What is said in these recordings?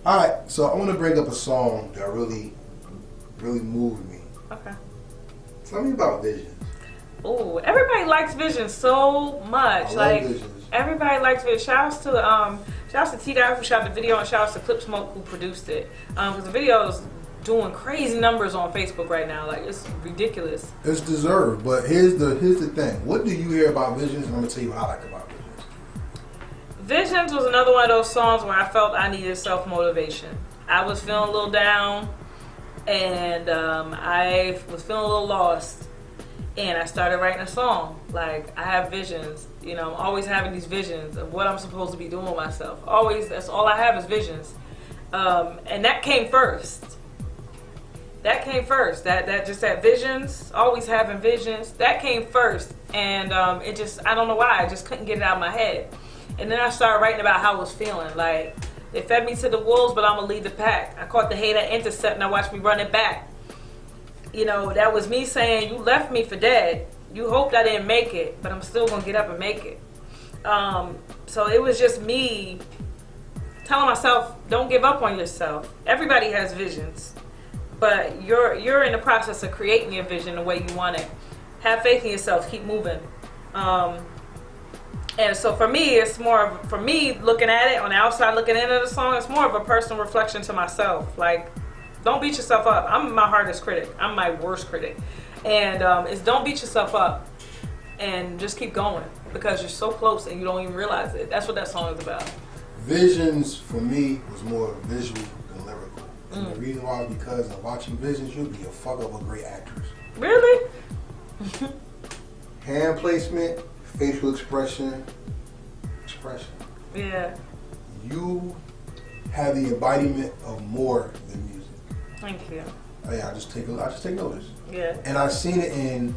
All right, so I want to bring up a song that really moved me. Okay. Tell me about Visions. Oh, everybody likes Visions so much. I love Visions. Everybody likes Visions. Shout outs to T Dot who shot the video, and shout outs to Clip Smoke who produced it. Because the video is doing crazy numbers on Facebook right now. Like, it's ridiculous. It's deserved, but here's the thing. What do you hear about Visions? And I'm gonna tell you what I like about Visions. Visions was another one of those songs where I felt I needed self-motivation. I was feeling a little down, and I was feeling a little lost, and I started writing a song. Like, I have visions, you know, I'm always having these visions of what I'm supposed to be doing with myself. Always, that's all I have is visions. And that came first. That visions, always having visions, that came first. And it just, I don't know why, I just couldn't get it out of my head. And then I started writing about how I was feeling. Like, they fed me to the wolves, but I'm gonna lead the pack. I caught the hate at intercept, and I watched me run it back. You know, that was me saying, you left me for dead. You hoped I didn't make it, but I'm still gonna get up and make it. So it was just me telling myself, don't give up on yourself. Everybody has visions, but you're in the process of creating your vision the way you want it. Have faith in yourself. Keep moving. And so for me, it's more of, for me, looking at it on the outside, looking into the song, it's more of a personal reflection to myself. Like, don't beat yourself up. I'm my hardest critic. I'm my worst critic. And it's don't beat yourself up and just keep going, because you're so close and you don't even realize it. That's what that song is about. Visions, for me, was more visual than lyrical. And the reason why is because in watching Visions, you'll be a fuck of a great actress. Really? Hand placement, facial expression. Yeah. You have the embodiment of more than music. Thank you. Oh yeah, I just take notice. Yeah. And I've seen it in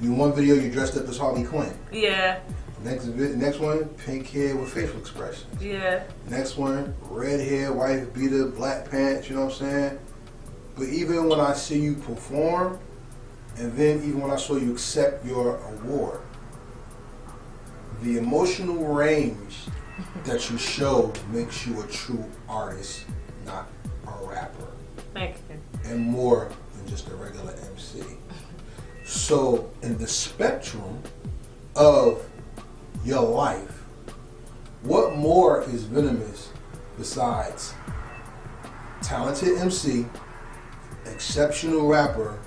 one video. You dressed up as Harley Quinn. Yeah. Next one, pink hair with facial expressions. Yeah. Next one, red hair, white beater, black pants. You know what I'm saying? But even when I see you perform, and then even when I saw you accept your award, the emotional range that you show makes you a true artist, not a rapper. Thank you. And more than just a regular MC. So in the spectrum of your life, what more is Venomiss besides talented MC, exceptional rapper,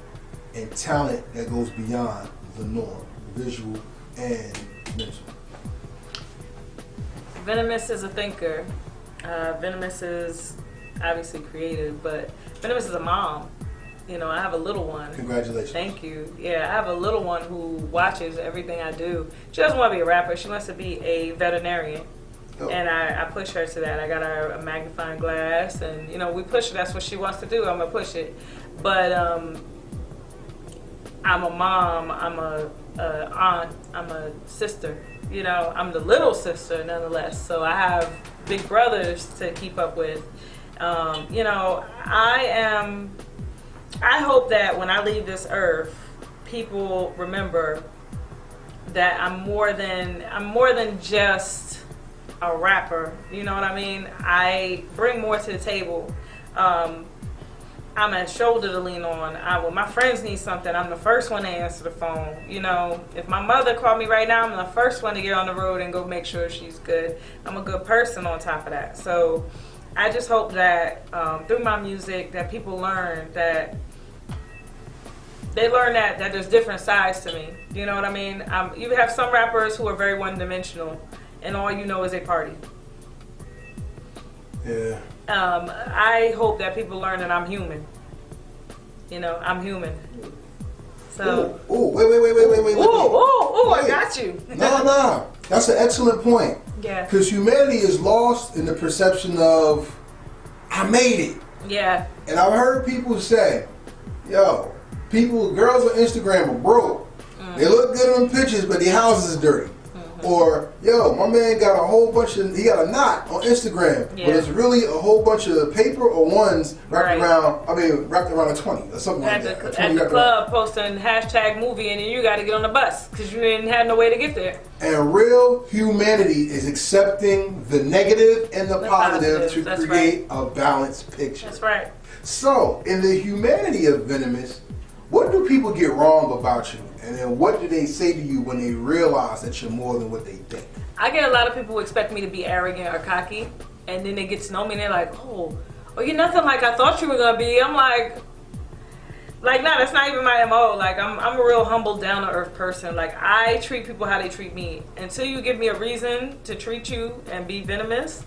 and talent that goes beyond the norm, visual and mental? Venomiss is a thinker. Venomiss is obviously creative, but Venomiss is a mom. You know, I have a little one. Congratulations. Thank you. Yeah, I have a little one who watches everything I do. She doesn't want to be a rapper. She wants to be a veterinarian. Oh. And I push her to that. I got her a magnifying glass, and, you know, we push her. That's what she wants to do. I'm going to push it. But I'm a mom. I'm a aunt. I'm a sister. You know, I'm the little sister nonetheless. So I have big brothers to keep up with. You know, I hope that when I leave this earth, people remember that I'm more than just a rapper. You know what I mean? I bring more to the table. I'm a shoulder to lean on. When my friends need something, I'm the first one to answer the phone. You know, if my mother called me right now, I'm the first one to get on the road and go make sure she's good. I'm a good person on top of that. So I just hope that through my music that people learn that there's different sides to me. You know what I mean? You have some rappers who are very one-dimensional, and all you know is a party. Yeah. I hope that people learn that I'm human. You know, I'm human. So. Oh, wait. Oh, I got you. No. That's an excellent point. Yeah. Because humanity is lost in the perception of, I made it. Yeah. And I've heard people say, yo, girls on Instagram are broke. They look good on pictures, but their house is dirty. Or, yo, my man got a whole bunch of, he got a knot on Instagram, but it's really a whole bunch of paper or ones wrapped around a 20 or something like that. At the club posting #movie and then you got to get on the bus because you didn't have no way to get there. And real humanity is accepting the negative and the positive to create a balanced picture. That's right. So, in the humanity of Venomiss, what do people get wrong about you? And then what do they say to you when they realize that you're more than what they think? I get a lot of people who expect me to be arrogant or cocky, and then they get to know me and they're like, oh, you're nothing like I thought you were going to be. I'm like, no, that's not even my MO. Like, I'm a real humble, down-to-earth person. Like, I treat people how they treat me. Until you give me a reason to treat you and be venomous,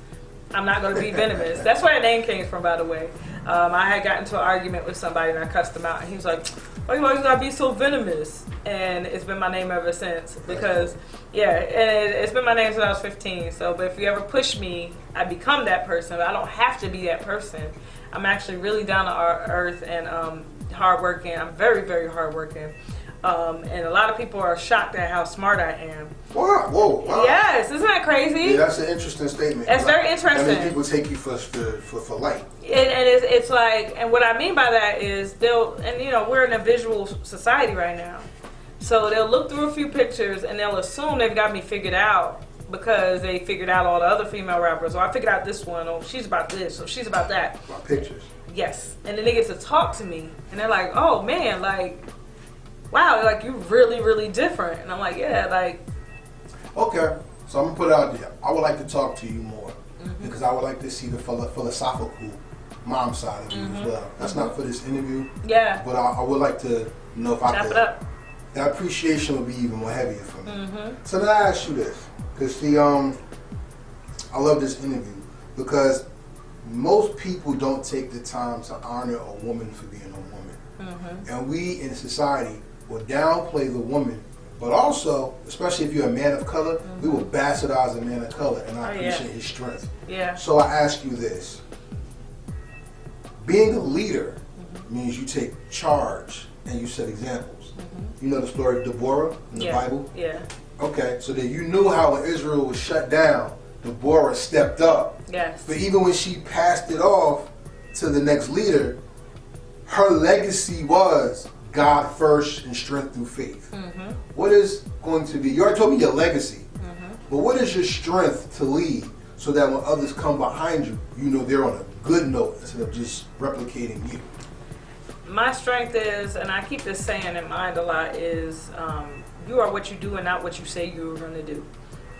I'm not going to be venomous. That's where the name came from, by the way. I had gotten into an argument with somebody and I cussed him out, and he was like, "Oh, you always gotta be so venomous." And it's been my name ever since because, it's been my name since I was 15. So, but if you ever push me, I become that person. But I don't have to be that person. I'm actually really down to earth and hardworking. I'm very, very hardworking. And a lot of people are shocked at how smart I am. Whoa. Yes, isn't that crazy? Yeah, that's an interesting statement. That's very interesting. I mean, people take you for light. And it's like, and what I mean by that is we're in a visual society right now. So they'll look through a few pictures and they'll assume they've got me figured out because they figured out all the other female rappers. Or I figured out this one, or she's about this, or she's about that. About pictures. Yes. And then they get to talk to me and they're like, oh man, like, wow, like you're really, really different. And I'm like, yeah, like. Okay, so I'm gonna put it out there. I would like to talk to you more because I would like to see the philosophical mom side of you as well. That's not for this interview. Yeah. But I would like to know if I could. It up. That appreciation would be even more heavier for me. So then I ask you this, because see, I love this interview because most people don't take the time to honor a woman for being a woman, and we in society will downplay the woman. But also, especially if you're a man of color, we will bastardize a man of color, and I appreciate his strength. Yeah. So I ask you this. Being a leader means you take charge and you set examples. You know the story of Deborah in the Bible? Yeah. Okay, so then you knew how when Israel was shut down, Deborah stepped up. Yes. But even when she passed it off to the next leader, her legacy was God first and strength through faith. What is going to be, you already told me your legacy, but what is your strength to lead so that when others come behind you, you know they're on a good note instead of just replicating you? My strength is, and I keep this saying in mind a lot, is you are what you do and not what you say you're going to do.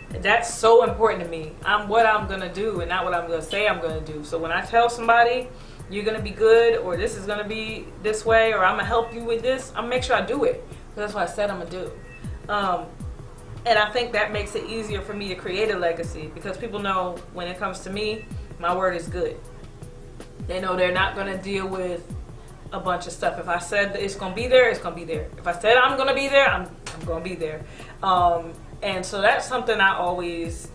That's so important to me. I'm what I'm going to do and not what I'm going to say I'm going to do. So when I tell somebody, you're going to be good, or this is going to be this way, or I'm going to help you with this, I'm going to make sure I do it. That's what I said I'm going to do. And I think that makes it easier for me to create a legacy because people know when it comes to me, my word is good. They know they're not going to deal with a bunch of stuff. If I said it's going to be there, it's going to be there. If I said I'm going to be there, I'm going to be there. And so that's something I always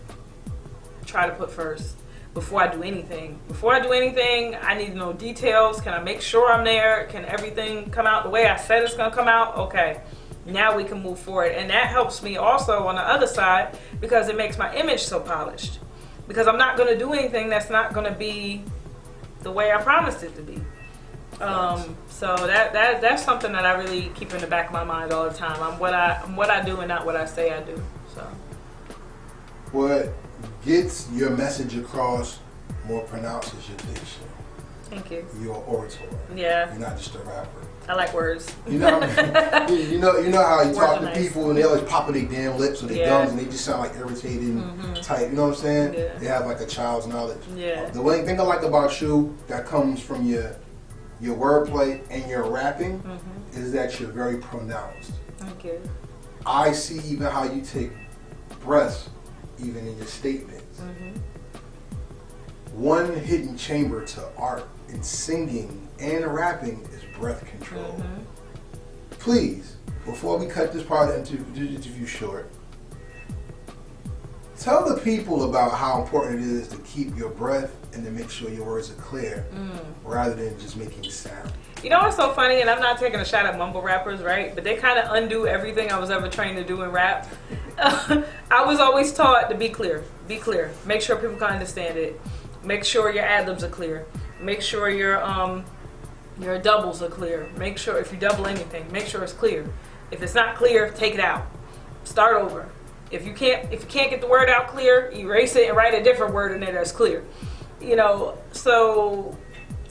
try to put first before I do anything. Before I do anything, I need to know details. Can I make sure I'm there? Can everything come out the way I said it's going to come out? Okay. Now we can move forward. And that helps me also on the other side because it makes my image so polished. Because I'm not going to do anything that's not going to be the way I promised it to be. So that's something that I really keep in the back of my mind all the time. I'm what I do and not what I say I do. So what gets your message across more pronounced is your diction. Thank you. You're an orator. Yeah. You're not just a rapper. I like words. You know, you know how you talk to nice. people and they always pop their damn lips or their gums and they just sound like irritated and tight. You know what I'm saying? Yeah. They have like a child's knowledge. Yeah. The one thing I like about you that comes from your wordplay and your rapping is that you're very pronounced. Thank you. I see even how you take breaths even in your statements. One hidden chamber to art in singing and rapping is breath control. Please, before we cut this part of the interview short, tell the people about how important it is to keep your breath and to make sure your words are clear rather than just making sound. You know what's so funny, and I'm not taking a shot at mumble rappers, right? But they kind of undo everything I was ever trained to do in rap. I was always taught to be clear. Be clear. Make sure people can understand it. Make sure your ad-libs are clear. Make sure your doubles are clear. Make sure if you double anything, make sure it's clear. If it's not clear, take it out. Start over. If you can't get the word out clear, erase it and write a different word in there that's clear. You know, so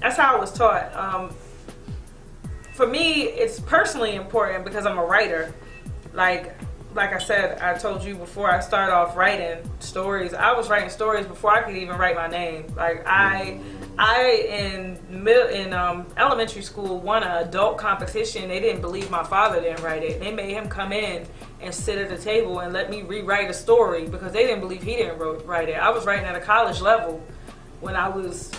that's how I was taught. For me, it's personally important because I'm a writer. Like I said, I told you before I started off writing stories. I was writing stories before I could even write my name. Like I in elementary school won an adult competition. They didn't believe my father didn't write it. They made him come in and sit at the table and let me rewrite a story because they didn't believe he didn't write it. I was writing at a college level when I was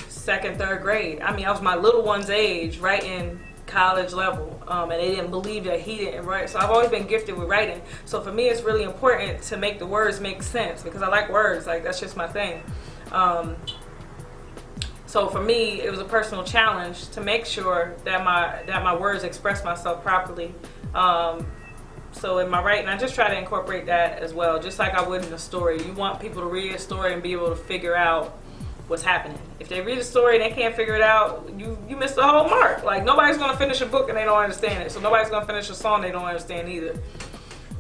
second, third grade. I mean, I was my little one's age, writing college level, and they didn't believe that he didn't write. So I've always been gifted with writing. So for me, it's really important to make the words make sense because I like words. Like that's just my thing. So for me, it was a personal challenge to make sure that my words express myself properly. So in my writing, I just try to incorporate that as well, just like I would in a story. You want people to read a story and be able to figure out what's happening. If they read a story and they can't figure it out, you missed the whole mark. Like nobody's gonna finish a book and they don't understand it. So nobody's gonna finish a song they don't understand either.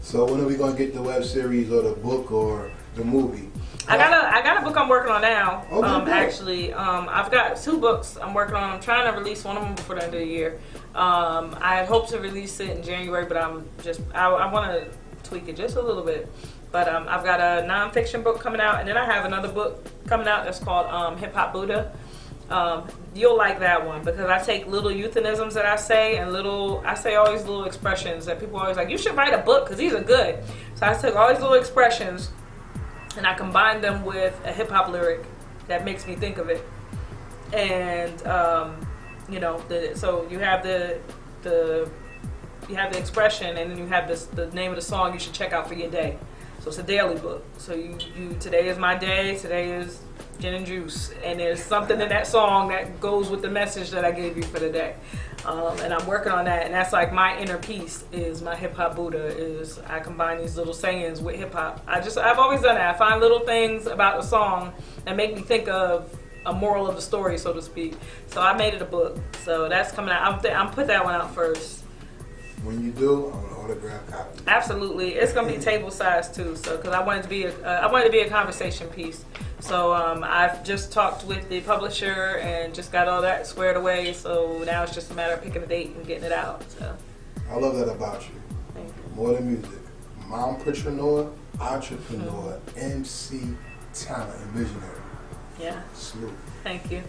So when are we gonna get the web series or the book or the movie? I got a book I'm working on now. Okay, actually, I've got 2 books I'm working on. I'm trying to release one of them before the end of the year. I hope to release it in January, but I want to tweak it just a little bit. But I've got a nonfiction book coming out, and then I have another book coming out that's called Hip Hop Buddha. You'll like that one because I take little euphemisms that I say and I say all these little expressions that people are always like, you should write a book because these are good. So I took all these little expressions and I combine them with a hip hop lyric that makes me think of it. And you know, so you have the expression, and then you have the name of the song you should check out for your day. So it's a daily book. So you today is my day. Today is gin and juice, and there's something in that song that goes with the message that I gave you for the day. And I'm working on that, and that's like my inner piece is my hip hop Buddha. Is I combine these little sayings with hip hop. I've always done that. I find little things about the song that make me think of a moral of the story, so to speak. So I made it a book. So that's coming out. I'm put that one out first. When you do, I want an autograph copy. Absolutely, it's gonna be table size too. So because I wanted to be a conversation piece. So I've just talked with the publisher and just got all that squared away. So now it's just a matter of picking a date and getting it out. So I love that about you. thank you. More than music, mompreneur, entrepreneur, MC, talent, and visionary. Yeah. Salute. Thank you.